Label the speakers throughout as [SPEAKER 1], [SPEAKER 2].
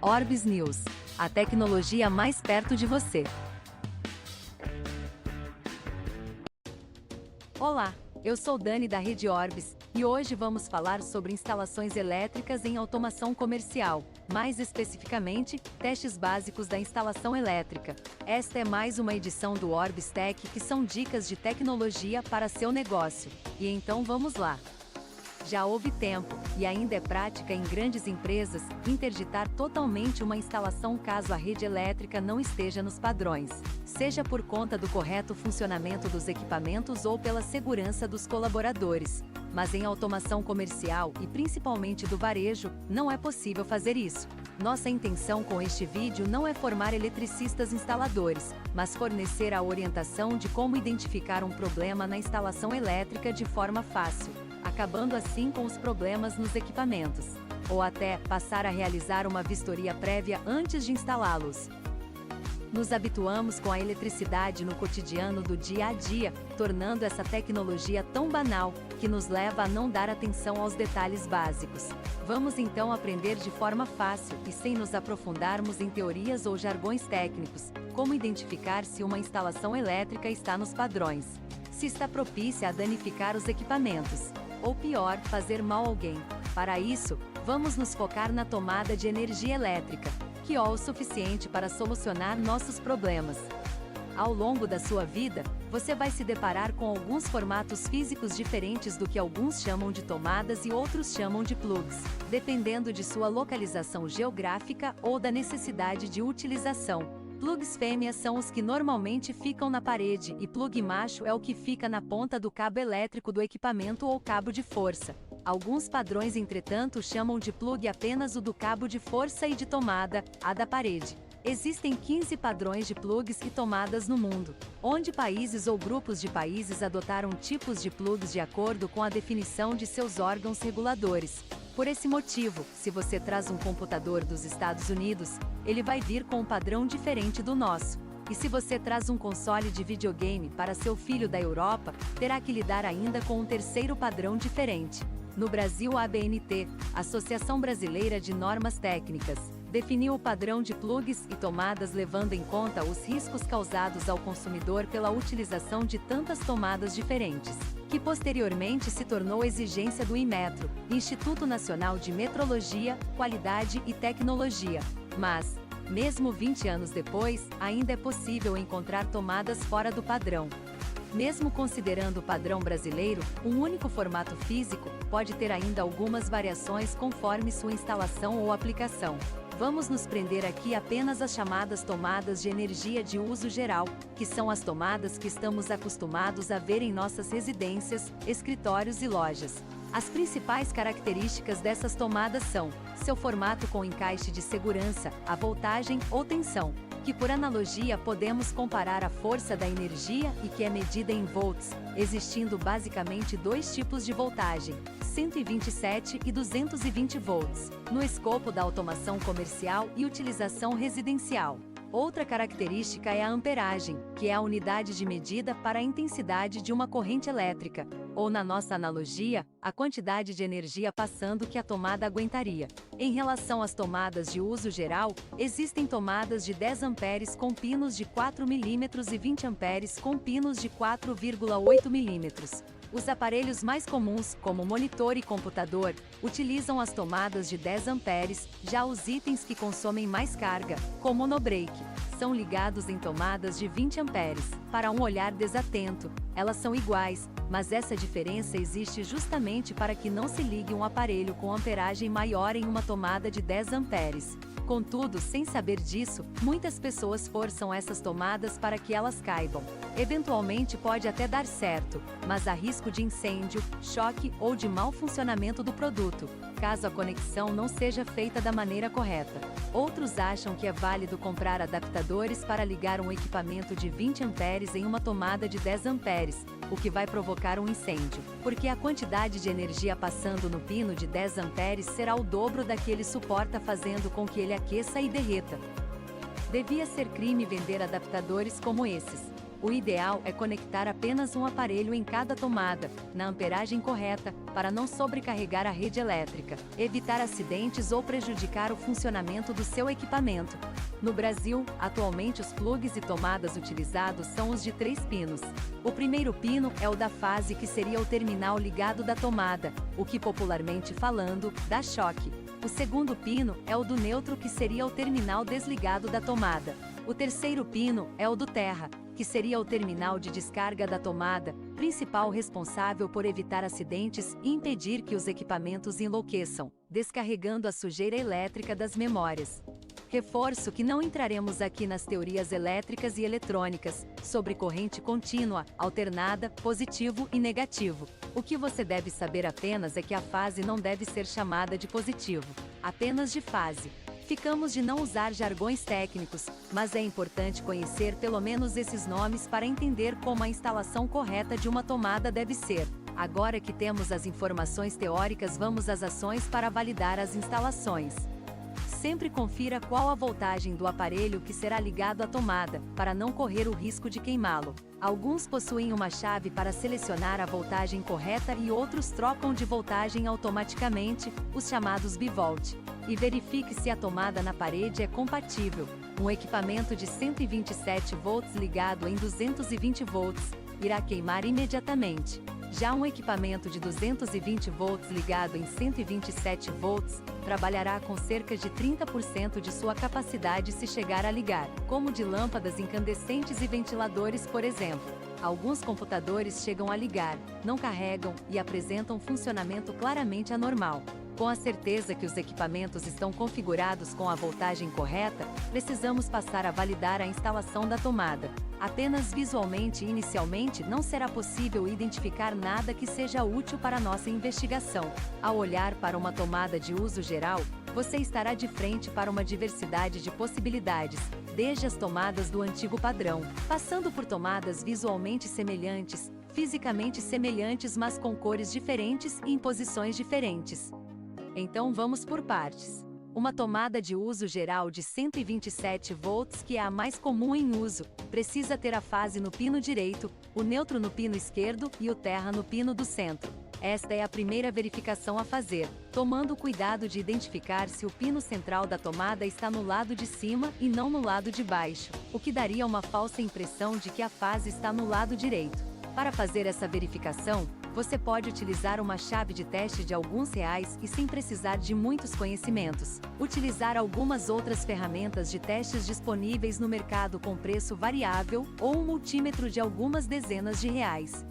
[SPEAKER 1] Orbis News, a tecnologia mais perto de você. Olá, eu sou Dani da Rede Orbis, e hoje vamos falar sobre instalações elétricas em automação comercial, mais especificamente, testes básicos da instalação elétrica. Esta é mais uma edição do Orbis Tech, que são dicas de tecnologia para seu negócio. E então vamos lá! Já houve tempo, e ainda é prática em grandes empresas, interditar totalmente uma instalação caso a rede elétrica não esteja nos padrões, seja por conta do correto funcionamento dos equipamentos ou pela segurança dos colaboradores. Mas em automação comercial, e principalmente do varejo, não é possível fazer isso. Nossa intenção com este vídeo não é formar eletricistas instaladores, mas fornecer a orientação de como identificar um problema na instalação elétrica de forma fácil, acabando assim com os problemas nos equipamentos, ou até passar a realizar uma vistoria prévia antes de instalá-los. Nos habituamos com a eletricidade no cotidiano do dia a dia, tornando essa tecnologia tão banal, que nos leva a não dar atenção aos detalhes básicos. Vamos então aprender de forma fácil e sem nos aprofundarmos em teorias ou jargões técnicos, como identificar se uma instalação elétrica está nos padrões, se está propícia a danificar os equipamentos, ou pior, fazer mal a alguém. Para isso, vamos nos focar na tomada de energia elétrica, que é o suficiente para solucionar nossos problemas. Ao longo da sua vida, você vai se deparar com alguns formatos físicos diferentes do que alguns chamam de tomadas e outros chamam de plugs, dependendo de sua localização geográfica ou da necessidade de utilização. Plugs fêmeas são os que normalmente ficam na parede e plug macho é o que fica na ponta do cabo elétrico do equipamento ou cabo de força. Alguns padrões, entretanto, chamam de plug apenas o do cabo de força e de tomada, a da parede. Existem 15 padrões de plugs e tomadas no mundo, onde países ou grupos de países adotaram tipos de plugs de acordo com a definição de seus órgãos reguladores. Por esse motivo, se você traz um computador dos Estados Unidos, ele vai vir com um padrão diferente do nosso. E se você traz um console de videogame para seu filho da Europa, terá que lidar ainda com um terceiro padrão diferente. No Brasil, a ABNT, Associação Brasileira de Normas Técnicas, definiu o padrão de plugs e tomadas levando em conta os riscos causados ao consumidor pela utilização de tantas tomadas diferentes, que posteriormente se tornou exigência do Inmetro, Instituto Nacional de Metrologia, Qualidade e Tecnologia. Mas, mesmo 20 anos depois, ainda é possível encontrar tomadas fora do padrão. Mesmo considerando o padrão brasileiro, um único formato físico pode ter ainda algumas variações conforme sua instalação ou aplicação. Vamos nos prender aqui apenas às chamadas tomadas de energia de uso geral, que são as tomadas que estamos acostumados a ver em nossas residências, escritórios e lojas. As principais características dessas tomadas são seu formato com encaixe de segurança, a voltagem ou tensão, que por analogia podemos comparar a força da energia e que é medida em volts, existindo basicamente dois tipos de voltagem, 127 e 220 volts, no escopo da automação comercial e utilização residencial. Outra característica é a amperagem, que é a unidade de medida para a intensidade de uma corrente elétrica, ou na nossa analogia, a quantidade de energia passando que a tomada aguentaria. Em relação às tomadas de uso geral, existem tomadas de 10 amperes com pinos de 4 mm e 20 amperes com pinos de 4,8 mm. Os aparelhos mais comuns, como monitor e computador, utilizam as tomadas de 10 amperes, já os itens que consomem mais carga, como o no-break, são ligados em tomadas de 20 amperes. Para um olhar desatento, elas são iguais, mas essa diferença existe justamente para que não se ligue um aparelho com amperagem maior em uma tomada de 10 amperes. Contudo, sem saber disso, muitas pessoas forçam essas tomadas para que elas caibam. Eventualmente pode até dar certo, mas há risco de incêndio, choque ou de mau funcionamento do produto, caso a conexão não seja feita da maneira correta. Outros acham que é válido comprar adaptadores para ligar um equipamento de 20 amperes em uma tomada de 10 amperes, o que vai provocar um incêndio, porque a quantidade de energia passando no pino de 10 amperes será o dobro da que ele suporta, fazendo com que ele aqueça e derreta. Devia ser crime vender adaptadores como esses. O ideal é conectar apenas um aparelho em cada tomada, na amperagem correta, para não sobrecarregar a rede elétrica, evitar acidentes ou prejudicar o funcionamento do seu equipamento. No Brasil, atualmente os plugs e tomadas utilizados são os de 3 pinos. O primeiro pino é o da fase, que seria o terminal ligado da tomada, o que popularmente falando, dá choque. O segundo pino é o do neutro, que seria o terminal desligado da tomada. O terceiro pino é o do terra, que seria o terminal de descarga da tomada, principal responsável por evitar acidentes e impedir que os equipamentos enlouqueçam, descarregando a sujeira elétrica das memórias. Reforço que não entraremos aqui nas teorias elétricas e eletrônicas, sobre corrente contínua, alternada, positivo e negativo. O que você deve saber apenas é que a fase não deve ser chamada de positivo, apenas de fase. Ficamos de não usar jargões técnicos, mas é importante conhecer pelo menos esses nomes para entender como a instalação correta de uma tomada deve ser. Agora que temos as informações teóricas, vamos às ações para validar as instalações. Sempre confira qual a voltagem do aparelho que será ligado à tomada, para não correr o risco de queimá-lo. Alguns possuem uma chave para selecionar a voltagem correta e outros trocam de voltagem automaticamente, os chamados bivolt. E verifique se a tomada na parede é compatível. Um equipamento de 127 volts ligado em 220 volts irá queimar imediatamente. Já um equipamento de 220 volts ligado em 127 volts trabalhará com cerca de 30% de sua capacidade se chegar a ligar, como de lâmpadas incandescentes e ventiladores, por exemplo. Alguns computadores chegam a ligar, não carregam e apresentam funcionamento claramente anormal. Com a certeza que os equipamentos estão configurados com a voltagem correta, precisamos passar a validar a instalação da tomada. Apenas visualmente e inicialmente não será possível identificar nada que seja útil para nossa investigação. Ao olhar para uma tomada de uso geral, você estará de frente para uma diversidade de possibilidades, desde as tomadas do antigo padrão, passando por tomadas visualmente semelhantes, fisicamente semelhantes, mas com cores diferentes e em posições diferentes. Então vamos por partes. Uma tomada de uso geral de 127 volts, que é a mais comum em uso, precisa ter a fase no pino direito, o neutro no pino esquerdo e o terra no pino do centro. Esta é a primeira verificação a fazer, tomando cuidado de identificar se o pino central da tomada está no lado de cima e não no lado de baixo, o que daria uma falsa impressão de que a fase está no lado direito. Para fazer essa verificação, você pode utilizar uma chave de teste de alguns reais e, sem precisar de muitos conhecimentos, utilizar algumas outras ferramentas de testes disponíveis no mercado com preço variável ou um multímetro de algumas dezenas de reais.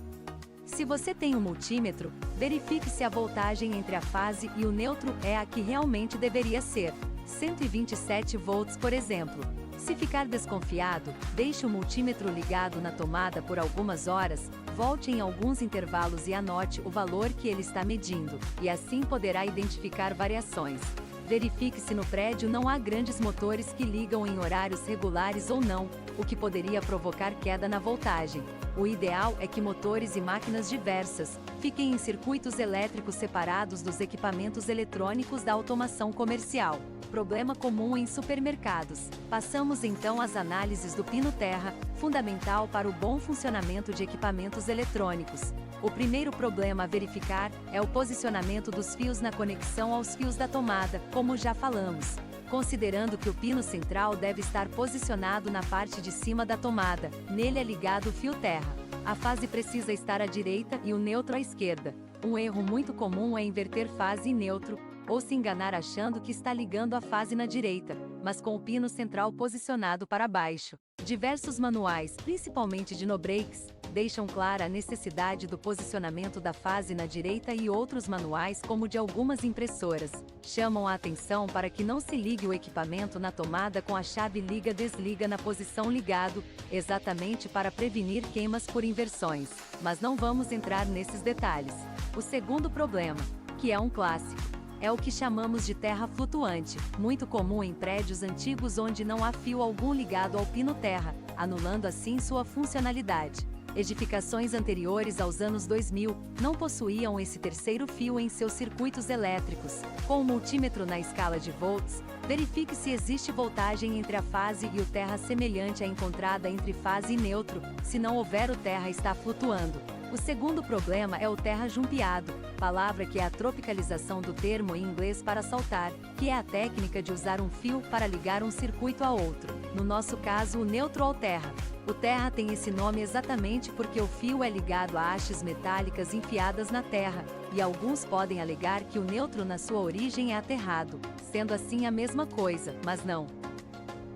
[SPEAKER 1] Se você tem um multímetro, verifique se a voltagem entre a fase e o neutro é a que realmente deveria ser, 127 volts, por exemplo. Se ficar desconfiado, deixe o multímetro ligado na tomada por algumas horas, volte em alguns intervalos e anote o valor que ele está medindo, e assim poderá identificar variações. Verifique se no prédio não há grandes motores que ligam em horários regulares ou não, o que poderia provocar queda na voltagem. O ideal é que motores e máquinas diversas fiquem em circuitos elétricos separados dos equipamentos eletrônicos da automação comercial. Problema comum em supermercados. Passamos então às análises do pino terra, fundamental para o bom funcionamento de equipamentos eletrônicos. O primeiro problema a verificar é o posicionamento dos fios na conexão aos fios da tomada, como já falamos. Considerando que o pino central deve estar posicionado na parte de cima da tomada, nele é ligado o fio terra. A fase precisa estar à direita e o neutro à esquerda. Um erro muito comum é inverter fase e neutro, ou se enganar achando que está ligando a fase na direita, mas com o pino central posicionado para baixo. Diversos manuais, principalmente de no-breaks, deixam clara a necessidade do posicionamento da fase na direita, e outros manuais, como de algumas impressoras, chamam a atenção para que não se ligue o equipamento na tomada com a chave liga-desliga na posição ligado, exatamente para prevenir queimas por inversões, mas não vamos entrar nesses detalhes. O segundo problema, que é um clássico, é o que chamamos de terra flutuante, muito comum em prédios antigos onde não há fio algum ligado ao pino terra, anulando assim sua funcionalidade. Edificações anteriores aos anos 2000 não possuíam esse terceiro fio em seus circuitos elétricos. Com o multímetro na escala de volts, verifique se existe voltagem entre a fase e o terra semelhante à encontrada entre fase e neutro. Se não houver, o terra está flutuando. O segundo problema é o terra jumpeado, palavra que é a tropicalização do termo em inglês para saltar, que é a técnica de usar um fio para ligar um circuito a outro. No nosso caso, o neutro ao terra. O terra tem esse nome exatamente porque o fio é ligado a hastes metálicas enfiadas na terra, e alguns podem alegar que o neutro na sua origem é aterrado, sendo assim a mesma coisa, mas não.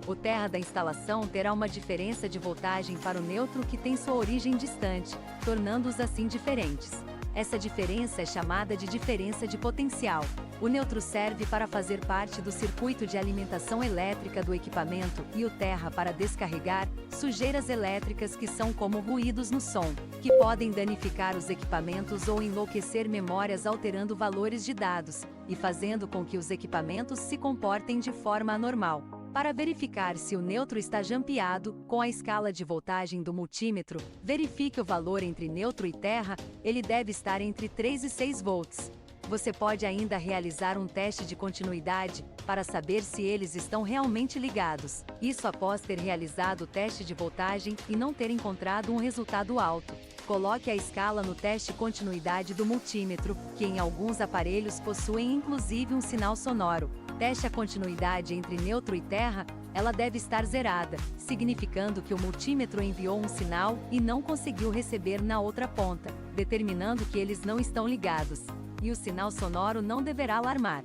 [SPEAKER 1] O terra da instalação terá uma diferença de voltagem para o neutro que tem sua origem distante, tornando-os assim diferentes. Essa diferença é chamada de diferença de potencial. O neutro serve para fazer parte do circuito de alimentação elétrica do equipamento e o terra para descarregar sujeiras elétricas que são como ruídos no som, que podem danificar os equipamentos ou enlouquecer memórias alterando valores de dados e fazendo com que os equipamentos se comportem de forma anormal. Para verificar se o neutro está jampeado, com a escala de voltagem do multímetro, verifique o valor entre neutro e terra, ele deve estar entre 3 e 6 volts. Você pode ainda realizar um teste de continuidade, para saber se eles estão realmente ligados. Isso após ter realizado o teste de voltagem e não ter encontrado um resultado alto. Coloque a escala no teste continuidade do multímetro, que em alguns aparelhos possuem inclusive um sinal sonoro. Teste a continuidade entre neutro e terra, ela deve estar zerada, significando que o multímetro enviou um sinal e não conseguiu receber na outra ponta, determinando que eles não estão ligados. E o sinal sonoro não deverá alarmar.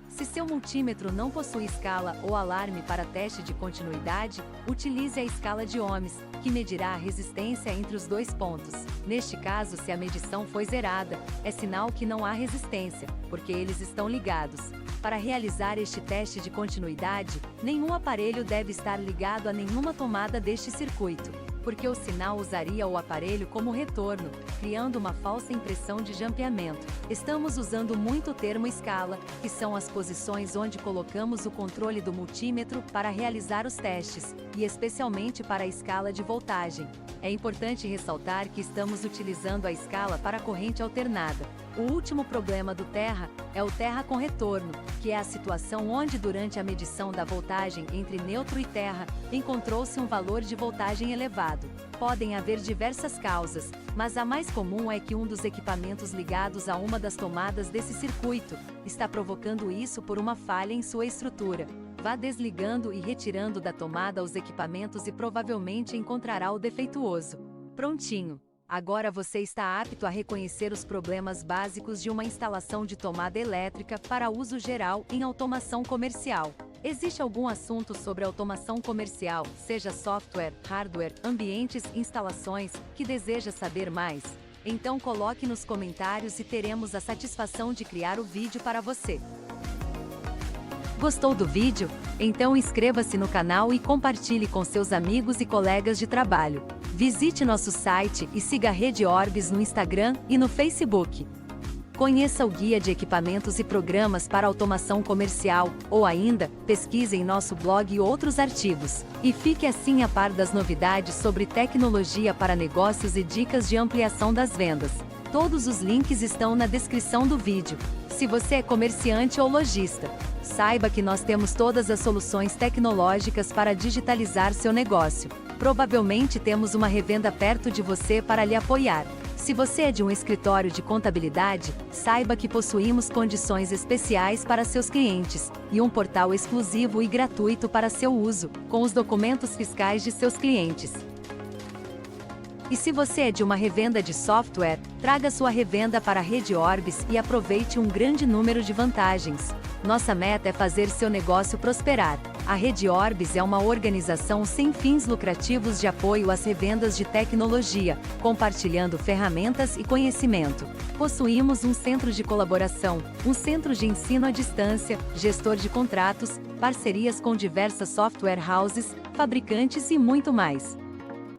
[SPEAKER 1] Se seu multímetro não possui escala ou alarme para teste de continuidade, utilize a escala de ohms, que medirá a resistência entre os dois pontos. Neste caso, se a medição foi zerada, é sinal que não há resistência, porque eles estão ligados. Para realizar este teste de continuidade, nenhum aparelho deve estar ligado a nenhuma tomada deste circuito, porque o sinal usaria o aparelho como retorno, criando uma falsa impressão de jampeamento. Estamos usando muito o termo escala, que são as posições onde colocamos o controle do multímetro para realizar os testes, e especialmente para a escala de voltagem. É importante ressaltar que estamos utilizando a escala para a corrente alternada. O último problema do terra é o terra com retorno, que é a situação onde durante a medição da voltagem entre neutro e terra, encontrou-se um valor de voltagem elevado. Podem haver diversas causas, mas a mais comum é que um dos equipamentos ligados a uma das tomadas desse circuito está provocando isso por uma falha em sua estrutura. Vá desligando e retirando da tomada os equipamentos e provavelmente encontrará o defeituoso. Prontinho! Agora você está apto a reconhecer os problemas básicos de uma instalação de tomada elétrica para uso geral em automação comercial. Existe algum assunto sobre automação comercial, seja software, hardware, ambientes, instalações, que deseja saber mais? Então coloque nos comentários e teremos a satisfação de criar o vídeo para você. Gostou do vídeo? Então inscreva-se no canal e compartilhe com seus amigos e colegas de trabalho. Visite nosso site e siga a Rede Orbis no Instagram e no Facebook. Conheça o guia de equipamentos e programas para automação comercial, ou ainda, pesquise em nosso blog e outros artigos. E fique assim a par das novidades sobre tecnologia para negócios e dicas de ampliação das vendas. Todos os links estão na descrição do vídeo. Se você é comerciante ou lojista, saiba que nós temos todas as soluções tecnológicas para digitalizar seu negócio. Provavelmente temos uma revenda perto de você para lhe apoiar. Se você é de um escritório de contabilidade, saiba que possuímos condições especiais para seus clientes, e um portal exclusivo e gratuito para seu uso, com os documentos fiscais de seus clientes. E se você é de uma revenda de software, traga sua revenda para a Rede Orbis e aproveite um grande número de vantagens. Nossa meta é fazer seu negócio prosperar. A Rede Orbis é uma organização sem fins lucrativos de apoio às revendas de tecnologia, compartilhando ferramentas e conhecimento. Possuímos um centro de colaboração, um centro de ensino à distância, gestor de contratos, parcerias com diversas software houses, fabricantes e muito mais.